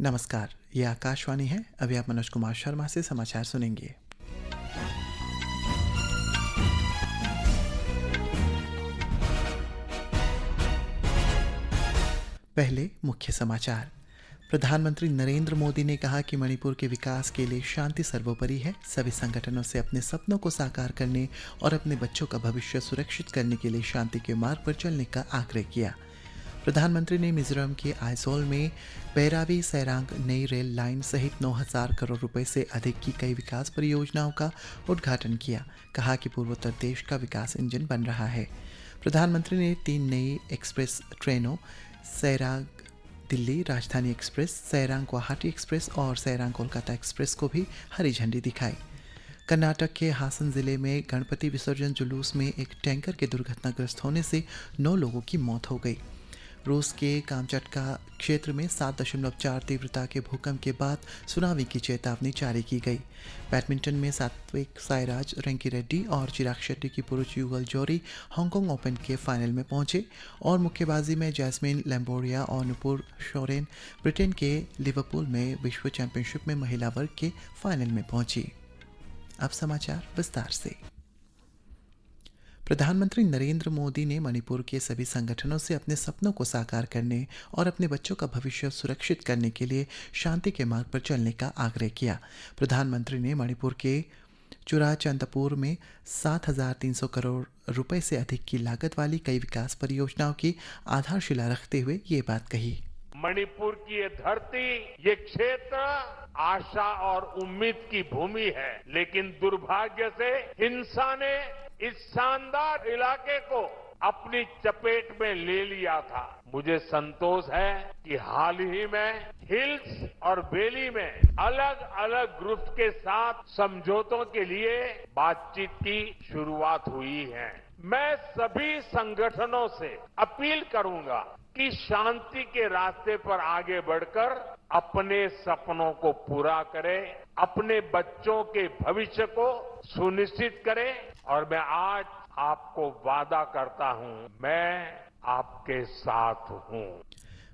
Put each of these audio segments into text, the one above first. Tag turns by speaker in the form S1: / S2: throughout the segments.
S1: नमस्कार, ये आकाशवाणी है। अभी आप मनोज कुमार शर्मा से समाचार सुनेंगे। पहले मुख्य समाचार। प्रधानमंत्री नरेंद्र मोदी ने कहा कि मणिपुर के विकास के लिए शांति सर्वोपरि है। सभी संगठनों से अपने सपनों को साकार करने और अपने बच्चों का भविष्य सुरक्षित करने के लिए शांति के मार्ग पर चलने का आग्रह किया। प्रधानमंत्री ने मिजोरम के आइजोल में बैरावी सैरांग नई रेल लाइन सहित 9,000 करोड़ रुपए से अधिक की कई विकास परियोजनाओं का उद्घाटन किया। कहा कि पूर्वोत्तर देश का विकास इंजन बन रहा है। प्रधानमंत्री ने 3 नई एक्सप्रेस ट्रेनों सैरांग दिल्ली राजधानी एक्सप्रेस, सैरांग गुवाहाटी एक्सप्रेस और सैरांग कोलकाता एक्सप्रेस को भी हरी झंडी दिखाई। कर्नाटक के हासन जिले में गणपति विसर्जन जुलूस में एक टैंकर के दुर्घटनाग्रस्त होने से 9 लोगों की मौत हो गई। रूस के कामचटका क्षेत्र में 7.4 तीव्रता के भूकंप के बाद सुनामी की चेतावनी जारी की गई। बैडमिंटन में सात्विक साईराज रंकीरेड्डी और चिराग शेट्टी की पुरुष युगल जोड़ी हांगकांग ओपन के फाइनल में पहुंचे और मुक्केबाजी में जैस्मिन लैम्बोरिया और नुपुर शोरेन ब्रिटेन के लिवरपूल में विश्व चैंपियनशिप में महिला वर्ग के फाइनल में पहुंची। अब समाचार विस्तार से। प्रधानमंत्री नरेंद्र मोदी ने मणिपुर के सभी संगठनों से अपने सपनों को साकार करने और अपने बच्चों का भविष्य सुरक्षित करने के लिए शांति के मार्ग पर चलने का आग्रह किया। प्रधानमंत्री ने मणिपुर के चुराचंदपुर में 7,300 करोड़ रुपए से अधिक की लागत वाली कई विकास परियोजनाओं की आधारशिला रखते हुए ये बात कही।
S2: मणिपुर की ये धरती, ये क्षेत्र आशा और उम्मीद की भूमि है, लेकिन दुर्भाग्य से हिंसा ने इस शानदार इलाके को अपनी चपेट में ले लिया था। मुझे संतोष है कि हाल ही में हिल्स और वैली में अलग अलग ग्रुप्स के साथ समझौतों के लिए बातचीत की शुरुआत हुई है। मैं सभी संगठनों से अपील करूंगा कि शांति के रास्ते पर आगे बढ़कर अपने सपनों को पूरा करें, अपने बच्चों के भविष्य को सुनिश्चित करें। और मैं आज आपको वादा करता हूं, मैं आपके साथ हूं।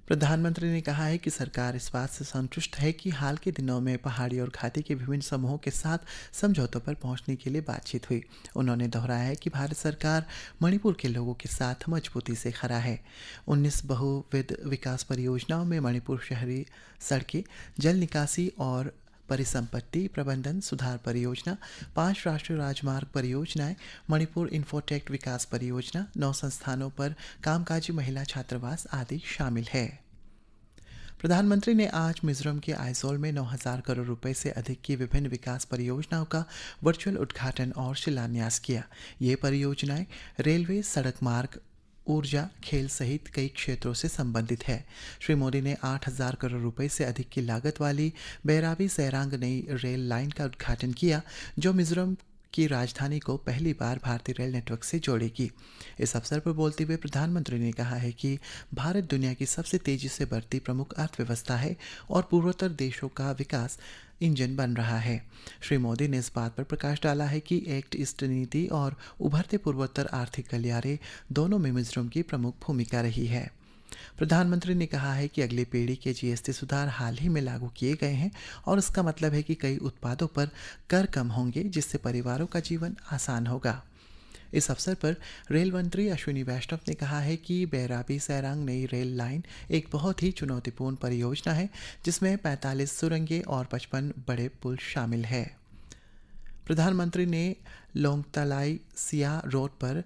S1: प्रधानमंत्री ने कहा है कि सरकार इस बात से संतुष्ट है कि हाल के दिनों में पहाड़ी और घाटी के विभिन्न समूहों के साथ समझौतों पर पहुंचने के लिए बातचीत हुई। उन्होंने दोहराया है कि भारत सरकार मणिपुर के लोगों के साथ मजबूती से खड़ा है। 19 बहुविध विकास परियोजनाओं में मणिपुर शहरी सड़कें, जल निकासी और परिसंपत्ति प्रबंधन सुधार परियोजना, 5 राष्ट्रीय राजमार्ग परियोजनाएं, मणिपुर इन्फोटेक विकास परियोजना, 9 संस्थानों पर कामकाजी महिला छात्रावास आदि शामिल है। प्रधानमंत्री ने आज मिजोरम के आइजोल में 9,000 करोड़ रुपए से अधिक की विभिन्न विकास परियोजनाओं का वर्चुअल उद्घाटन और शिलान्यास किया। ये परियोजनाएं रेलवे, सड़क मार्ग, ऊर्जा, खेल सहित कई क्षेत्रों से संबंधित है। श्री मोदी ने 8,000 करोड़ रुपए से अधिक की लागत वाली बैरावी सैरांग नई रेल लाइन का उद्घाटन किया, जो मिजोरम की राजधानी को पहली बार भारतीय रेल नेटवर्क से जोड़ेगी। इस अवसर पर बोलते हुए प्रधानमंत्री ने कहा है कि भारत दुनिया की सबसे तेजी से बढ़ती प्रमुख अर्थव्यवस्था है और पूर्वोत्तर देशों का विकास इंजन बन रहा है। श्री मोदी ने इस बात पर प्रकाश डाला है कि एक्ट ईस्ट नीति और उभरते पूर्वोत्तर आर्थिक गलियारे दोनों में मिजोरम की प्रमुख भूमिका रही है। प्रधानमंत्री ने कहा है कि अगली पीढ़ी के जीएसटी सुधार हाल ही में लागू किए गए हैं और इसका मतलब है कि कई उत्पादों पर कर कम होंगे, जिससे परिवारों का जीवन आसान होगा। इस अवसर पर रेल मंत्री अश्विनी वैष्णव ने कहा है कि बैरावी सैरांग नई रेल लाइन एक बहुत ही चुनौतीपूर्ण परियोजना है, जिसमें 45 सुरंगें और 55 बड़े पुल शामिल है। प्रधानमंत्री ने लोंगतलाई सिया रोड पर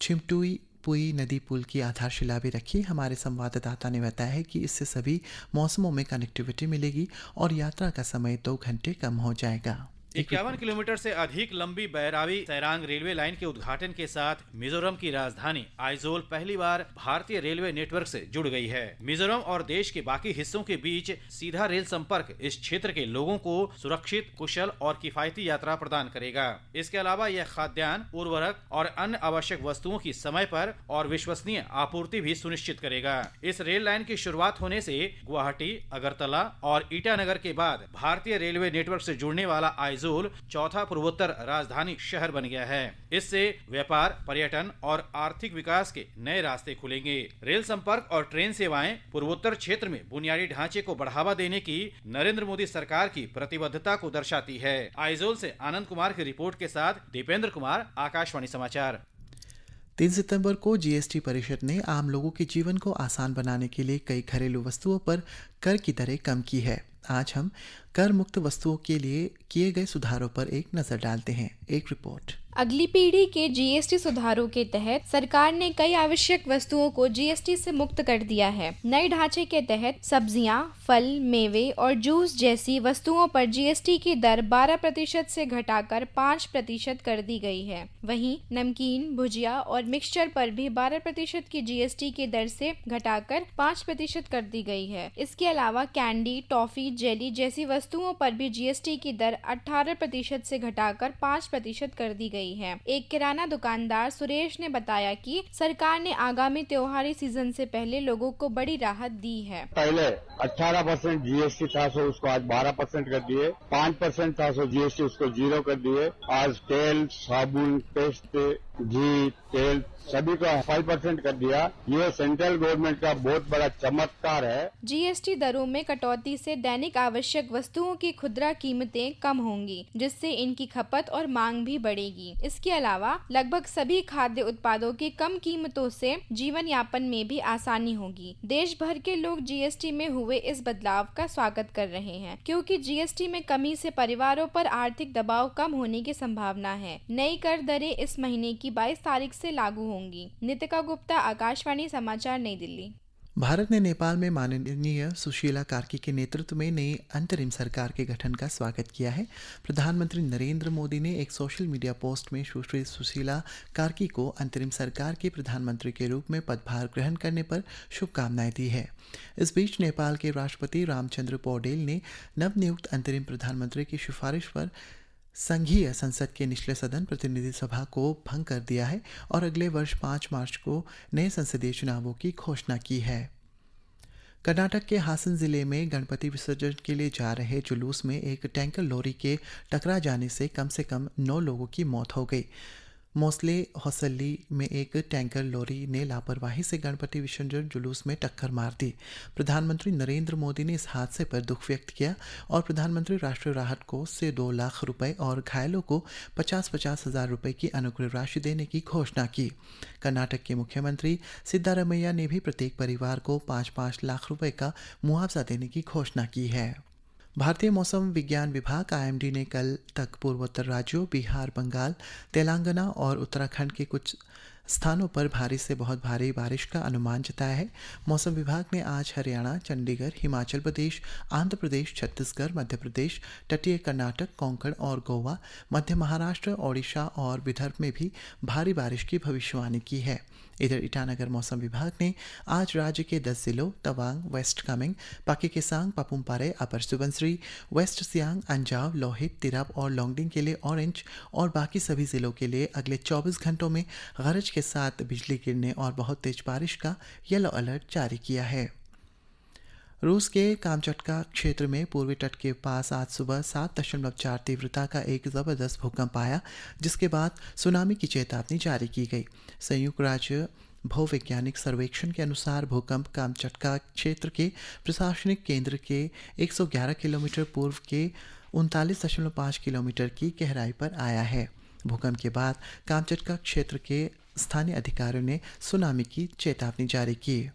S1: छिमटुई पुई नदी पुल की आधारशिला भी रखी। हमारे संवाददाता ने बताया है कि इससे सभी मौसमों में कनेक्टिविटी मिलेगी और यात्रा का समय 2 घंटे कम हो जाएगा।
S3: 51 किलोमीटर से अधिक लंबी बैरावी सैरांग रेलवे लाइन के उद्घाटन के साथ मिजोरम की राजधानी आइजोल पहली बार भारतीय रेलवे नेटवर्क से जुड़ गई है। मिजोरम और देश के बाकी हिस्सों के बीच सीधा रेल संपर्क इस क्षेत्र के लोगों को सुरक्षित, कुशल और किफायती यात्रा प्रदान करेगा। इसके अलावा यह खाद्यान्न, उर्वरक और अन्य आवश्यक वस्तुओं की समय पर और विश्वसनीय आपूर्ति भी सुनिश्चित करेगा। इस रेल लाइन की शुरुआत होने से गुवाहाटी, अगरतला और ईटानगर के बाद भारतीय रेलवे नेटवर्क से जुड़ने वाला आइजोल आइजोल चौथा पूर्वोत्तर राजधानी शहर बन गया है। इससे व्यापार, पर्यटन और आर्थिक विकास के नए रास्ते खुलेंगे। रेल संपर्क और ट्रेन सेवाएं पूर्वोत्तर क्षेत्र में बुनियादी ढांचे को बढ़ावा देने की नरेंद्र मोदी सरकार की प्रतिबद्धता को दर्शाती है। आइजोल से आनंद कुमार की रिपोर्ट के साथ दीपेंद्र कुमार, आकाशवाणी समाचार।
S1: 3 सितंबर को जीएसटी परिषद ने आम लोगों के जीवन को आसान बनाने के लिए कई घरेलू वस्तुओं पर कर की दरें कम की है। आज हम कर मुक्त वस्तुओं के लिए किए गए सुधारों पर एक नजर डालते हैं। एक रिपोर्ट।
S4: अगली पीढ़ी के जीएसटी सुधारों के तहत सरकार ने कई आवश्यक वस्तुओं को जीएसटी से मुक्त कर दिया है। नए ढांचे के तहत सब्जियां, फल, मेवे और जूस जैसी वस्तुओं पर जीएसटी की दर 12% से घटाकर 5% कर दी गई है। वहीं नमकीन, भुजिया और मिक्सचर पर भी 12% की जीएसटी की दर से घटाकर 5% कर दी गई है। इसके अलावा कैंडी, टॉफी, जेली जैसी वस्तुओं पर भी जीएसटी की दर 18% से घटाकर 5% कर दी गई है। एक किराना दुकानदार सुरेश ने बताया कि सरकार ने आगामी त्योहारी सीजन से पहले लोगों को बड़ी राहत दी है।
S5: पहले 18% जीएसटी था, सो उसको आज 12% कर दिए। 5% था, सो जीएसटी उसको 0 कर दिए। आज तेल, साबुन, पेस्ट, घी, तेल सभी को 5% कर दिया। ये सेंट्रल गवर्नमेंट का बहुत बड़ा चमत्कार है।
S4: जीएसटी दरों में कटौती से दैनिक आवश्यक वस्तुओं की खुदरा कीमतें कम होंगी, जिससे इनकी खपत और मांग भी बढ़ेगी। इसके अलावा लगभग सभी खाद्य उत्पादों की कम कीमतों से जीवन यापन में भी आसानी होगी। देश भर के लोग जीएसटी में हुए इस बदलाव का स्वागत कर रहे हैं, क्योंकि जीएसटी में कमी से परिवारों पर आर्थिक दबाव कम होने की संभावना है। नई कर दरें इस महीने की 22 तारीख से लागू होंगी। नितिका गुप्ता, आकाशवाणी समाचार, नई दिल्ली।
S1: भारत ने नेपाल में माननीय सुशीला कार्की के नेतृत्व में नई अंतरिम सरकार के गठन का स्वागत किया है। प्रधानमंत्री नरेंद्र मोदी ने एक सोशल मीडिया पोस्ट में सुश्री सुशीला कार्की को अंतरिम सरकार के प्रधानमंत्री के रूप में पदभार ग्रहण करने पर शुभकामनाएं दी है। इस बीच नेपाल के राष्ट्रपति रामचंद्र पौडेल ने नवनियुक्त अंतरिम प्रधानमंत्री की सिफारिश पर संघीय संसद के निचले सदन प्रतिनिधि सभा को भंग कर दिया है और अगले वर्ष 5 मार्च को नए संसदीय चुनावों की घोषणा की है। कर्नाटक के हासन जिले में गणपति विसर्जन के लिए जा रहे जुलूस में एक टैंकर लॉरी के टकरा जाने से कम 9 लोगों की मौत हो गई। मोसले होसल्ली में एक टैंकर लॉरी ने लापरवाही से गणपति विसर्जन जुलूस में टक्कर मार दी। प्रधानमंत्री नरेंद्र मोदी ने इस हादसे पर दुख व्यक्त किया और प्रधानमंत्री राष्ट्रीय राहत कोष से 2 लाख रुपए और घायलों को 50-50 हजार रुपए की अनुग्रह राशि देने की घोषणा की। कर्नाटक के मुख्यमंत्री सिद्धारमैया ने भी प्रत्येक परिवार को 5-5 लाख रुपए का मुआवजा देने की घोषणा की है। भारतीय मौसम विज्ञान विभाग आईएमडी ने कल तक पूर्वोत्तर राज्यों बिहार, बंगाल, तेलंगाना और उत्तराखंड के कुछ स्थानों पर भारी से बहुत भारी बारिश का अनुमान जताया है। मौसम विभाग ने आज हरियाणा, चंडीगढ़, हिमाचल प्रदेश, आंध्र प्रदेश, छत्तीसगढ़, मध्य प्रदेश, तटीय कर्नाटक, कोंकण और गोवा, मध्य महाराष्ट्र, ओडिशा और विदर्भ में भी भारी बारिश की भविष्यवाणी की है। इधर ईटानगर मौसम विभाग ने आज राज्य के 10 जिलों तवांग, वेस्ट कामेंग, पाके केसांग, पापुमपारे, अपर सुबनसिरी, वेस्ट सियांग, अंजाव, लोहित, तिरप और लोंगडिंग के लिए ऑरेंज और बाकी सभी जिलों के लिए अगले 24 घंटों में गरज के साथ बिजली गिरने और बहुत तेज बारिश का येलो अलर्ट जारी किया है। रूस के कामचटका क्षेत्र में पूर्वी तट के पास आज सुबह 7.4 तीव्रता का एक ज़बरदस्त भूकंप आया, जिसके बाद सुनामी की चेतावनी जारी की गई। संयुक्त राज्य भूवैज्ञानिक सर्वेक्षण के अनुसार भूकंप कामचटका क्षेत्र के प्रशासनिक केंद्र के 111 किलोमीटर पूर्व के 39.5 किलोमीटर की गहराई पर आया है। भूकंप के बाद कामचटका क्षेत्र के स्थानीय अधिकारियों ने सुनामी की चेतावनी जारी की।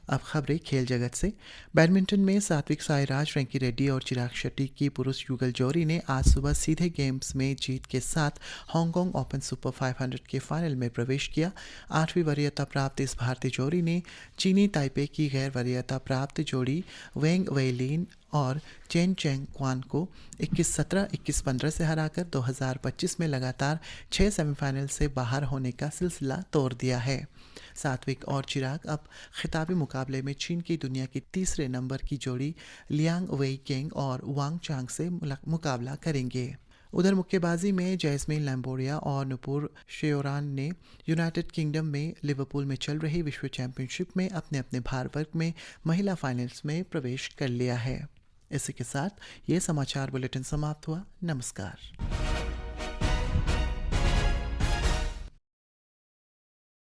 S1: अब खबरें खेल जगत से। बैडमिंटन में सात्विक साईराज, रैंकी रेड्डी और चिराग शेट्टी की पुरुष युगल जोड़ी ने आज सुबह सीधे गेम्स में जीत के साथ हांगकांग ओपन सुपर 500 के फाइनल में प्रवेश किया। 8वीं वरीयता प्राप्त इस भारतीय जोड़ी ने चीनी ताइपे की गैर वरीयता प्राप्त जोड़ी वेंग वेइलिन और चेन चेंग क्वान को 21-17, 21-15 से हराकर 2025 में लगातार 6 सेमीफाइनल से बाहर होने का सिलसिला तोड़ दिया है। सात्विक और चिराग अब खिताबी मुकाबले में चीन की दुनिया की तीसरे नंबर की जोड़ी लियांग वेई केंग और वांग चांग से मुकाबला करेंगे। उधर मुक्केबाजी में जैस्मिन लैम्बोरिया और नुपुर शेयोरान ने यूनाइटेड किंगडम में लिवरपूल में चल रही विश्व चैंपियनशिप में अपने अपने भार वर्ग में महिला फाइनल्स में प्रवेश कर लिया है। इसी के साथ ये समाचार बुलेटिन समाप्त हुआ। नमस्कार।